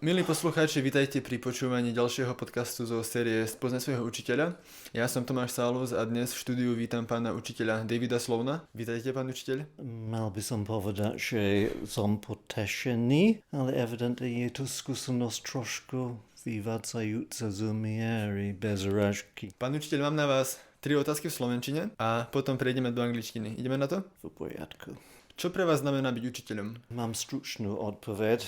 Milí poslucháči, vitajte pri počúvaní ďalšieho podcastu zo série SPOZNAJ SVOJHO UČITEľA. Ja som Tomáš Sálus a dnes v štúdiu vítam pána učiteľa Davida Sloana. Vítajte, pán učiteľ. Mal by som povedať, že som potešený, ale evidentne je to skúsenosť trošku vyvádzajúca z miery bez rážky. Pán učiteľ, mám na vás 3 otázky v slovenčine a potom prejdeme do angličtiny. Ideme na to? V poriadku. Čo pre vás znamená byť učiteľom? Mám stručnú odpoveď.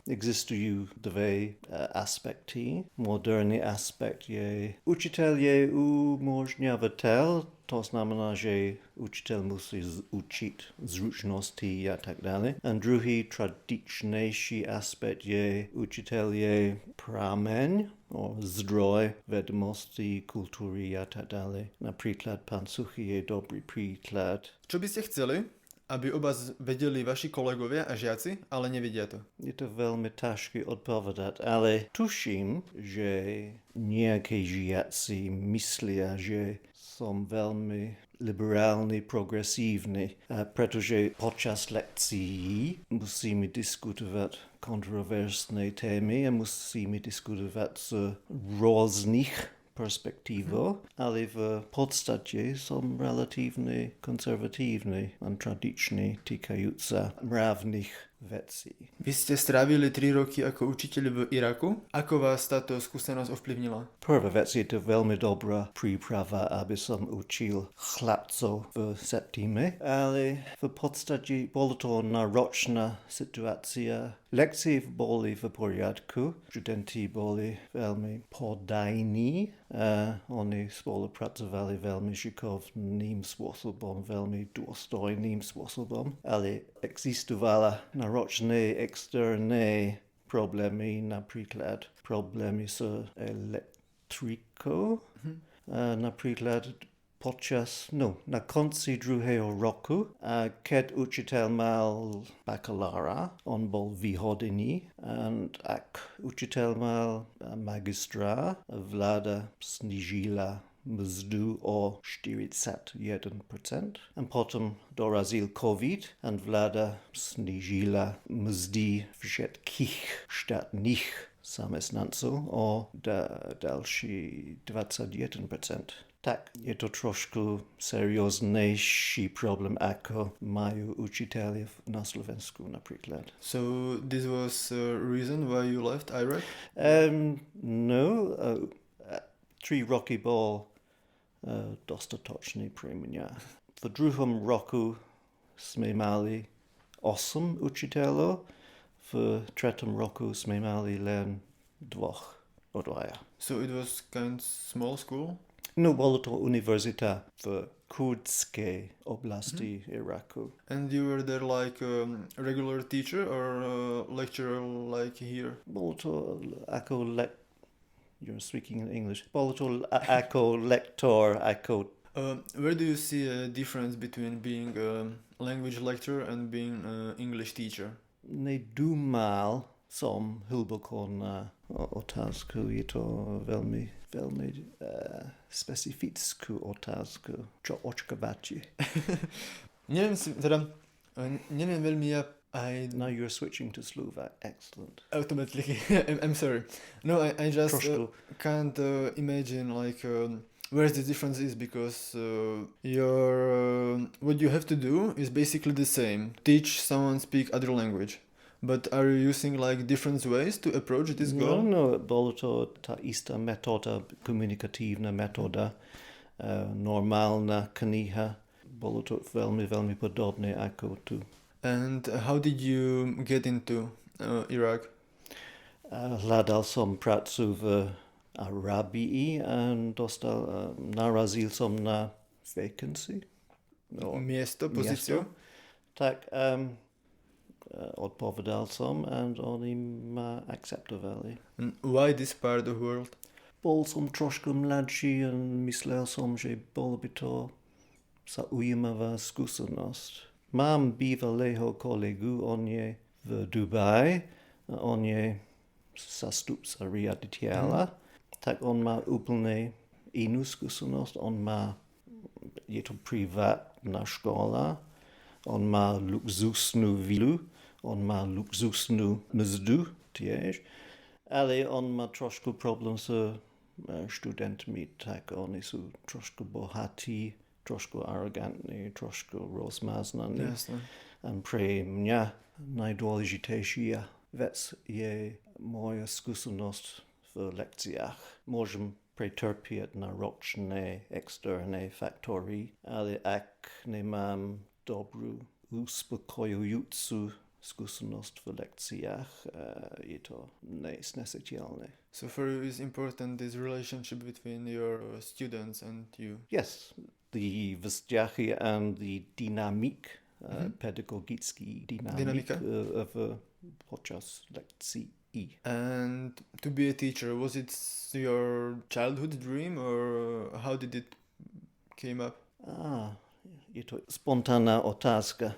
Existujú dve aspekty. Moderný aspekt je učiteľ je umožňovateľ, to znamená, že učiteľ musí učiť zručnosti a tak ďalej. A druhý tradičnejší aspekt je učiteľ je prameň, zdroj vedomostí, kultúry a tak ďalej. Napríklad pán Suchý je dobrý príklad. Čo by ste chceli, aby o vás vedeli vaši kolegovia a žiaci, ale nevedia to? Je to veľmi ťažké odpovedať, ale tuším, že nejaké žiaci myslia, že som veľmi liberálny, progresívny, pretože počas lekcií musíme diskutovať kontroverzné témy a musíme diskutovať z rôznych perspektívou, ale v podstate som relatívne konzervatívny a tradičný týkajúca mravných vecí. Vy ste strávili 3 roky ako učiteľ v Iraku. Ako vás táto skúsenosť ovplyvnila? Prvá vec je to veľmi dobrá príprava, aby som učil chlapcov v septíme, ale v podstate bolo to náročná situácia. Lekcie boli v poriadku, študenti boli veľmi podajní, oni spolupracovali veľmi šikovným spôsobom, veľmi dôstojným spôsobom, ale existovala náročné externé problémy, napríklad problémy s elektrikou, napríklad na konci druhého roku, keď učiteľ mal bakalára, on bol vyhodený, a ak učiteľ mal magistra, vláda snížila mzdu o 41%. A potom dorazil COVID a vláda snížila mzdy všetkých štátnych zamestnancov o další 21%. Tak je to trošku serióznejší problém, ako majú učiteľi na Slovensku napríklad. So this was a reason why you left Iraq? No, 3 roky bol dostatočný pre mňa. V druhom roku sme mali 8 učiteľov, v treťom roku sme mali len 2. So it was kind of small school? No, bolo to univerzita v kurdskej oblasti Iraku. And you were there like a regular teacher or a lecturer like here? Bolo to ako You're speaking in English. Bolo to ako lektor, ako... Where do you see a difference between being a language lecturer and being an English teacher? Nedúmal som hlboko na otázku. Je to veľmi specifickú otázku. Čo očakávate? Neviem veľmi ja. Now you're switching to Slovak. Excellent. Automatically. I'm sorry. No, I just can't imagine like where the difference is, because what you have to do is basically the same. Teach someone speak other language. But are you using like different ways to approach this goal? No, bolo to tá istá metóda, komunikatívna metóda, normálna kniha. Bolo to veľmi, veľmi podobné ako tu. And how did you get into Iraq? Hľadal som prácu v Arabii a narazil som na vacancy. Miesto, pozíciu? Tak odpovedal som a oni ma akceptovali. And why this part of the world? Bol som trošku mladší a myslel som, že bolo by to zaujímavá skúsenosť. Mám bývalého kolegu, on je v Dubaji, on je zastupca riaditeľa, tak on má úplne inú skúsenosť, je to privátna škola, on má luxusnú vilu, on má luxusnú mzdu tiež, ale on má trošku problém s študentmi, tak oni sú trošku bohatí, trošku arrogantní, trošku rozmaznaní. Jasne. A pre mňa najdôležitejšia vec je moja skúsenosť v lekciách. Môžem pretrpieť na ročné externé faktory, ale ak nemám dobrú, uspokojujúcu skúsenosť v lekciách, je to nesnesiteľné. So for you is important this relationship between your students and you? Yes, the vzťahy and the dynamic, pedagogický dynamik počas lekcií. And to be a teacher, was it your childhood dream or how did it came up? Je to spontánna otázka.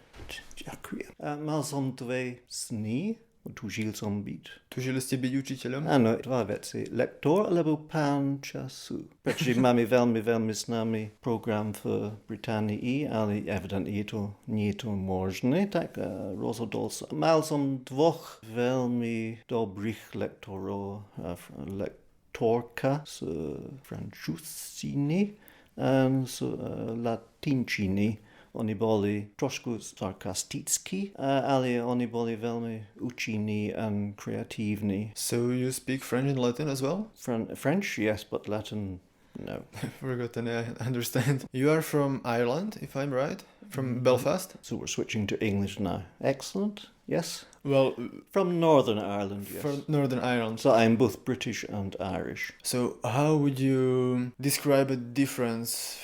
Ďakujem. Mal som dve sny, túžil som byť. Túžili ste byť učiteľom? Áno, dva veci. Lektor alebo pán času. Pretože máme veľmi známy program v Británii, ale evidentne nie je to možné, tak rozhodol som. Mal som dvoch veľmi dobrých lektorov. Lektorka z francúzštiny a z latinčiny. Oni boli trošku sarkastickí, ale oni boli veľmi účinní a kreatívni. So you speak French and Latin as well? French, yes, but Latin, no. Forgotten, I understand. You are from Ireland, if I'm right? From Belfast? So we're switching to English now. Excellent, yes. Well, from Northern Ireland, yes. From Northern Ireland. So I'm both British and Irish. So how would you describe a difference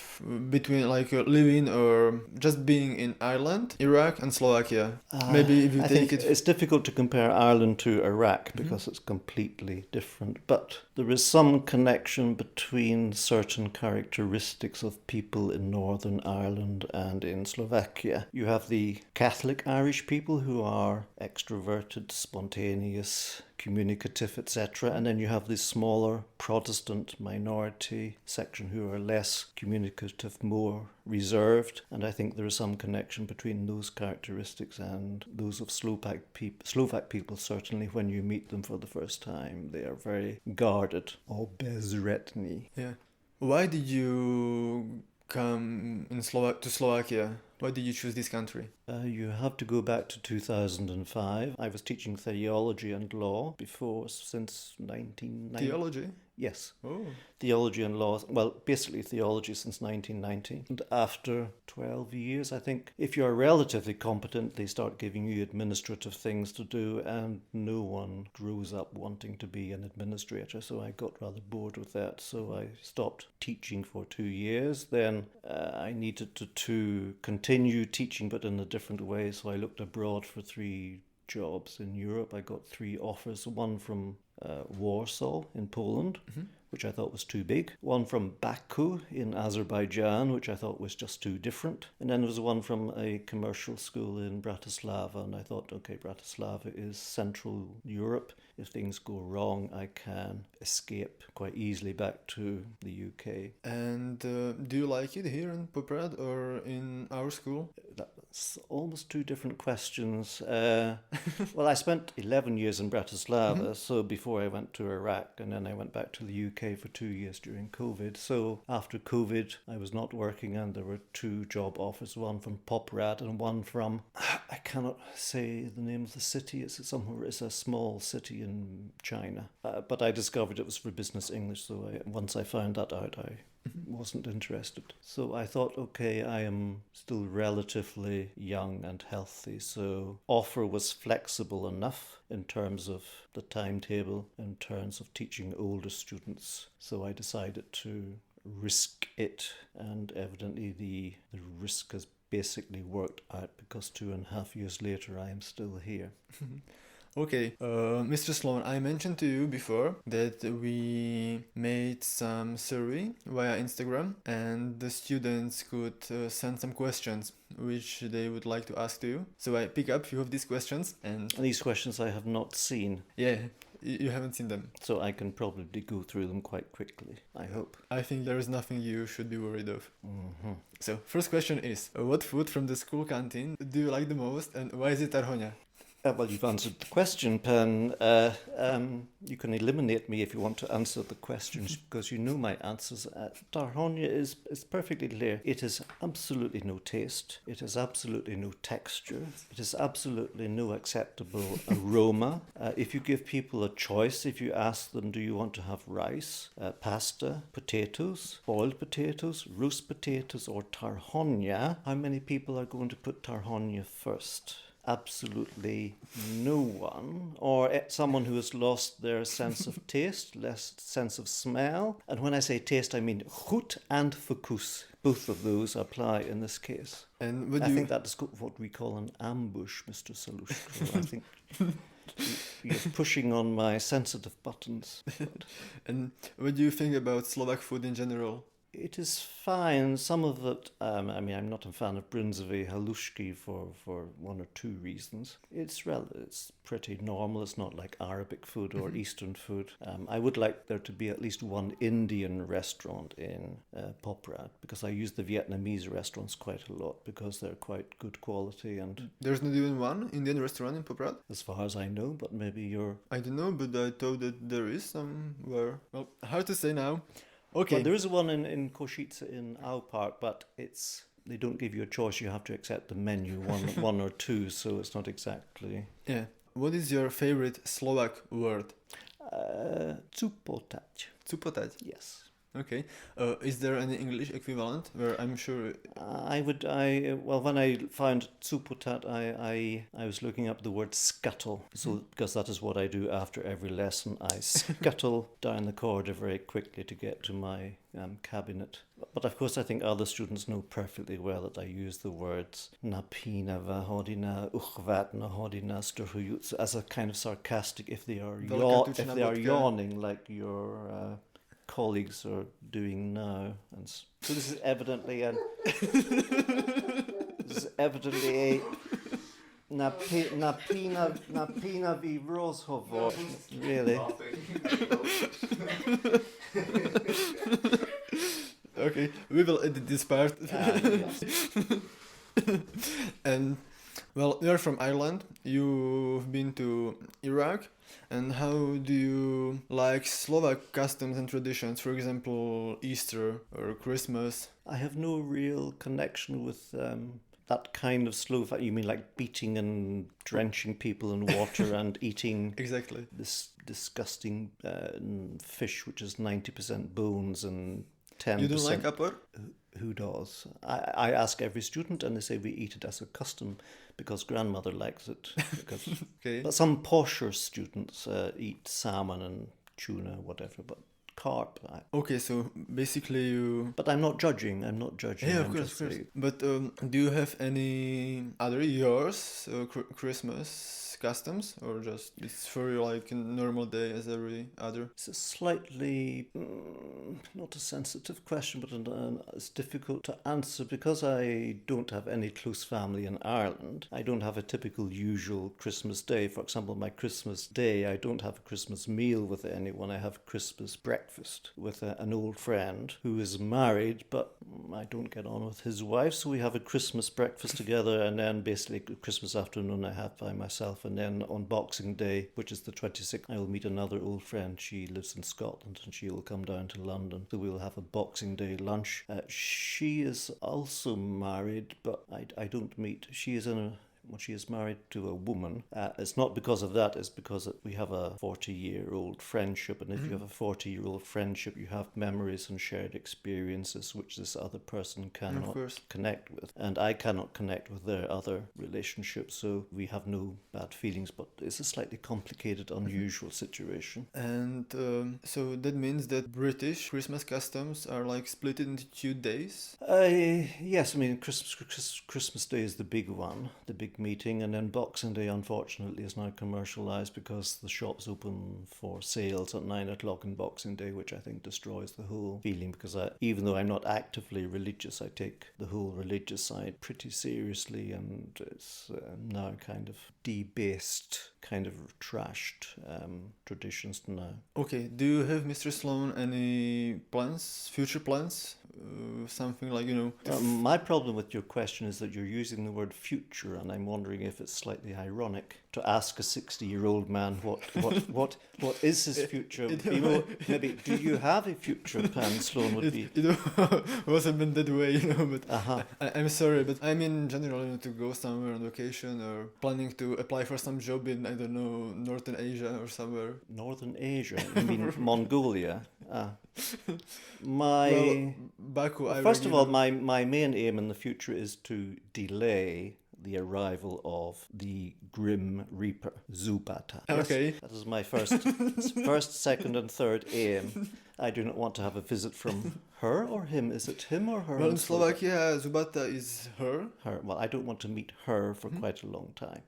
between like living or just being in Ireland, Iraq and Slovakia? Maybe if you I take think it... it's difficult to compare Ireland to Iraq because it's completely different. But there is some connection between certain characteristics of people in Northern Ireland and in Slovakia. You have the Catholic Irish people who are extroverted, spontaneous, communicative, etc. And then you have this smaller Protestant minority section who are less communicative, more reserved. And I think there is some connection between those characteristics and those of Slovak people, certainly when you meet them for the first time. They are very guarded, obezretní. Yeah. Why did you come to Slovakia? Why did you choose this country? You have to go back to 2005. I was teaching theology and law since 1990. Theology? Yes. Oh. Theology and law, well, basically theology since 1990. And after 12 years, I think, if you're relatively competent, they start giving you administrative things to do, and no one grows up wanting to be an administrator. So I got rather bored with that. So I stopped teaching for 2 years. Then I needed to continue teaching, but in a different way. So I looked abroad for 3 jobs in Europe. I got 3 offers, one from Warsaw in Poland, which I thought was too big, one from Baku in Azerbaijan, which I thought was just too different, and then there was one from a commercial school in Bratislava, and I thought, okay, Bratislava is Central Europe. If things go wrong, I can escape quite easily back to the UK. And do you like it here in Poprad or in our school? That's almost 2 different questions. Well, I spent 11 years in Bratislava, so before I went to Iraq, and then I went back to the UK for 2 years during COVID. So after COVID, I was not working, and there were 2 job offers, one from Poprad and one from, I cannot say the name of the city, it's a small city in China. But I discovered it was for business English, so once I found that out, I wasn't interested. So I thought, okay, I am still relatively young and healthy, so offer was flexible enough in terms of the timetable, in terms of teaching older students. So I decided to risk it, and evidently the risk has basically worked out, because 2.5 years later I am still here. Okay, Mr. Sloan, I mentioned to you before that we made some survey via Instagram, and the students could send some questions which they would like to ask to you. So I pick up a few of these questions, and these questions I have not seen. Yeah, you haven't seen them. So I can probably go through them quite quickly, I hope. I think there is nothing you should be worried of. So first question is, what food from the school canteen do you like the most, and why is it tarhoni? Well, you've answered the question, Pen. You can eliminate me if you want to answer the questions because you know my answers. Tarhoni is perfectly clear. It has absolutely no taste. It has absolutely no texture. It has absolutely no acceptable aroma. If you give people a choice, if you ask them, do you want to have rice, pasta, potatoes, boiled potatoes, roast potatoes, or tarhonia, how many people are going to put tarhonia first? Absolutely no one, or someone who has lost their sense of taste, less sense of smell. And when I say taste, I mean goed and focus. Both of those apply in this case. And I think that is what we call an ambush, Mr. Salushko. I think you're pushing on my sensitive buttons. And what do you think about Slovak food in general? It is fine. Some of it, I'm not a fan of bryndzové halušky for one or two reasons. It's pretty normal. It's not like Arabic food or Eastern food. I would like there to be at least one Indian restaurant in Poprad because I use the Vietnamese restaurants quite a lot because they're quite good quality. And there's not even one Indian restaurant in Poprad? As far as I know, but maybe you're... I don't know, but I thought that there is somewhere. Well, hard to say now. Okay. Well, there is one in Košice in our park, but they don't give you a choice. You have to accept the menu, one or two, so it's not exactly... Yeah. What is your favorite Slovak word? Cupotať. Cupotať? Yes. Okay. Is there any English equivalent where I'm sure... when I found cupotať, I was looking up the word scuttle. So, because that is what I do after every lesson. I scuttle down the corridor very quickly to get to my cabinet. But of course, I think other students know perfectly well that I use the words napina, vahodina, uchvatna, hodina, sturhujutsu as a kind of sarcastic if they are yawning like your... colleagues are doing now, and so this is evidently a napina vi rozhovor, really. Okay, we will edit this part. Yes. And well, you're from Ireland. You've been to Iraq. And how do you like Slovak customs and traditions, for example, Easter or Christmas? I have no real connection with that kind of Slovak. You mean like beating and drenching people in water and eating exactly this disgusting fish, which is 90% bones and 10%. You don't like apor? Who does? I ask every student, and they say we eat it as a custom because grandmother likes it. Okay. But some posher students eat salmon and tuna, whatever, but carp. Okay, so basically you... But I'm not judging. Yeah, of course. But do you have any other yours Christmas customs, or just it's for you like a normal day as every other? It's a slightly not a sensitive question, but it's difficult to answer because I don't have any close family in Ireland. I don't have a typical usual Christmas day. For example, my Christmas day, I don't have a Christmas meal with anyone. I have Christmas breakfast with an old friend who is married, but I don't get on with his wife, so we have a Christmas breakfast together, and then basically Christmas afternoon I have by myself. And then on Boxing Day, which is the 26th, I will meet another old friend. She lives in Scotland and she will come down to London. So we will have a Boxing Day lunch. She is also married, but I don't meet. She is she is married to a woman. It's not because of that, it's because we have a 40-year-old friendship, and if you have a 40-year-old friendship, you have memories and shared experiences which this other person cannot connect with. And I cannot connect with their other relationships, so we have no bad feelings, but it's a slightly complicated, unusual situation. And so that means that British Christmas customs are like split into 2 days? Yes, I mean, Christmas Day is the big one, the big meeting, and then Boxing Day unfortunately is now commercialised because the shops open for sales at 9 o'clock on Boxing Day, which I think destroys the whole feeling, because even though I'm not actively religious, I take the whole religious side pretty seriously, and it's now kind of debased, kind of trashed traditions now. Okay, do you have, Mr. Sloan, any plans, future plans something like, My problem with your question is that you're using the word future, and I'm wondering if it's slightly ironic to ask a 60-year-old man what is his future. Maybe do you have a future plan? Sloan would be. It wasn't been that way, but I'm sorry, but I mean, generally, to go somewhere on vacation or planning to apply for some job in, I don't know, Northern Asia or somewhere. Northern Asia? You mean Mongolia? Baku, First of all, my main aim in the future is to delay the arrival of the Grim Reaper, Zubata. Okay. Yes, that is my first, second, and third aim. I do not want to have a visit from her or him. Is it him or her? Well, in Slovakia, Zubata is her. Her. Well, I don't want to meet her for quite a long time.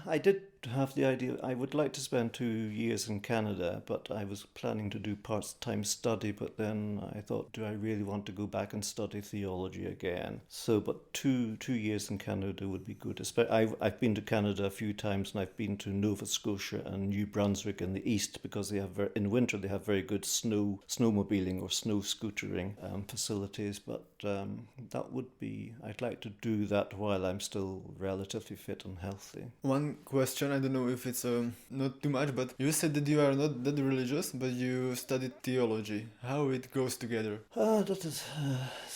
I did have the idea I would like to spend 2 years in Canada, but I was planning to do part-time study, but then I thought, do I really want to go back and study theology again? So, but two years in Canada would be good. I've been to Canada a few times, and I've been to Nova Scotia and New Brunswick in the east, because they have in winter they have very good snowmobiling or snow scootering facilities, but that would be, I'd like to do that while I'm still relatively fit and healthy. One question, I don't know if it's not too much, but you said that you are not that religious, but you studied theology. How it goes together? That is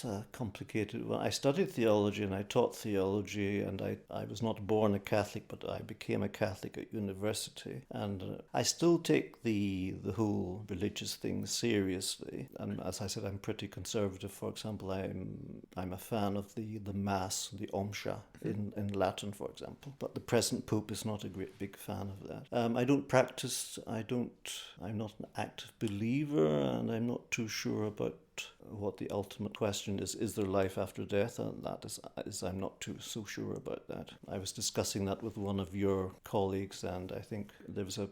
a complicated one. I studied theology and I taught theology, and I was not born a Catholic, but I became a Catholic at university, and I still take the whole religious thing seriously. And as I said, I'm pretty conservative. For example, I'm a fan of the Mass, the Omsha in Latin, for example. But the present Pope is not a big fan of that. I don't practice. I'm not an active believer, and I'm not too sure about what the ultimate question is there life after death? And that is I'm not so sure about that. I was discussing that with one of your colleagues, and I think there was a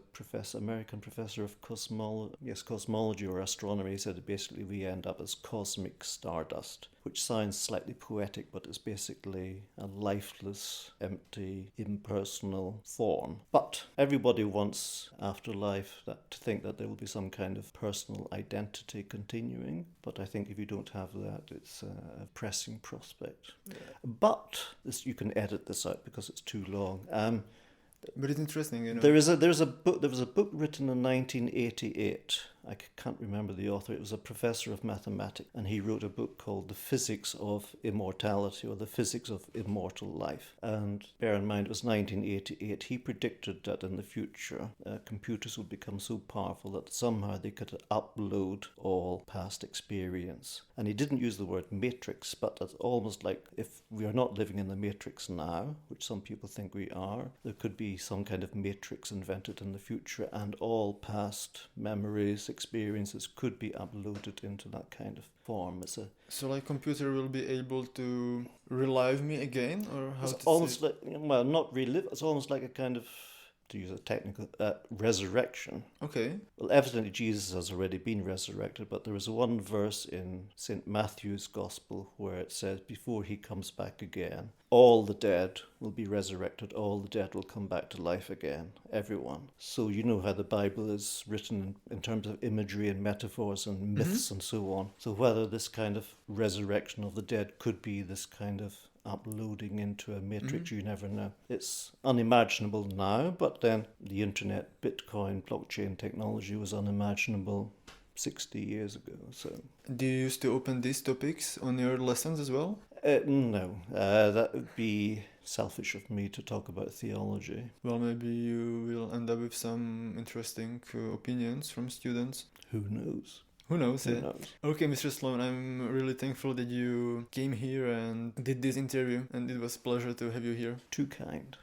American professor of cosmology or astronomy. He said that basically we end up as cosmic stardust, which sounds slightly poetic, but is basically a lifeless, empty, impersonal form. But everybody wants after life to think that there will be some kind of personal identity continuing. But I think if you don't have that, it's a pressing prospect. Yeah. But you can edit this out because it's too long. But it's interesting, There was a book written in 1988. I can't remember the author. It was a professor of mathematics, and he wrote a book called The Physics of Immortality, or The Physics of Immortal Life. And bear in mind, it was 1988. He predicted that in the future, computers would become so powerful that somehow they could upload all past experience. And he didn't use the word matrix, but it's almost like if we are not living in the matrix now, which some people think we are, there could be some kind of matrix invented in the future, and all past memories, experiences could be uploaded into that kind of form. So like computer will be able to relive me again, or how? It's almost like, well, not relive. It's almost like a kind of, to use a technical, resurrection. Okay. Well, evidently Jesus has already been resurrected, but there is one verse in St. Matthew's Gospel where it says, before he comes back again, all the dead will be resurrected, all the dead will come back to life again, everyone. So you know how the Bible is written in terms of imagery and metaphors and myths and so on. So whether this kind of resurrection of the dead could be this kind of uploading into a matrix, you never know. It's unimaginable now, but then the internet, Bitcoin, blockchain technology was unimaginable 60 years ago. So, do you used to open these topics on your lessons as well? No, that would be selfish of me to talk about theology. Well, maybe you will end up with some interesting opinions from students. Who knows? Who knows? Okay, Mr. Sloan, I'm really thankful that you came here and did this interview, and it was a pleasure to have you here. Too kind.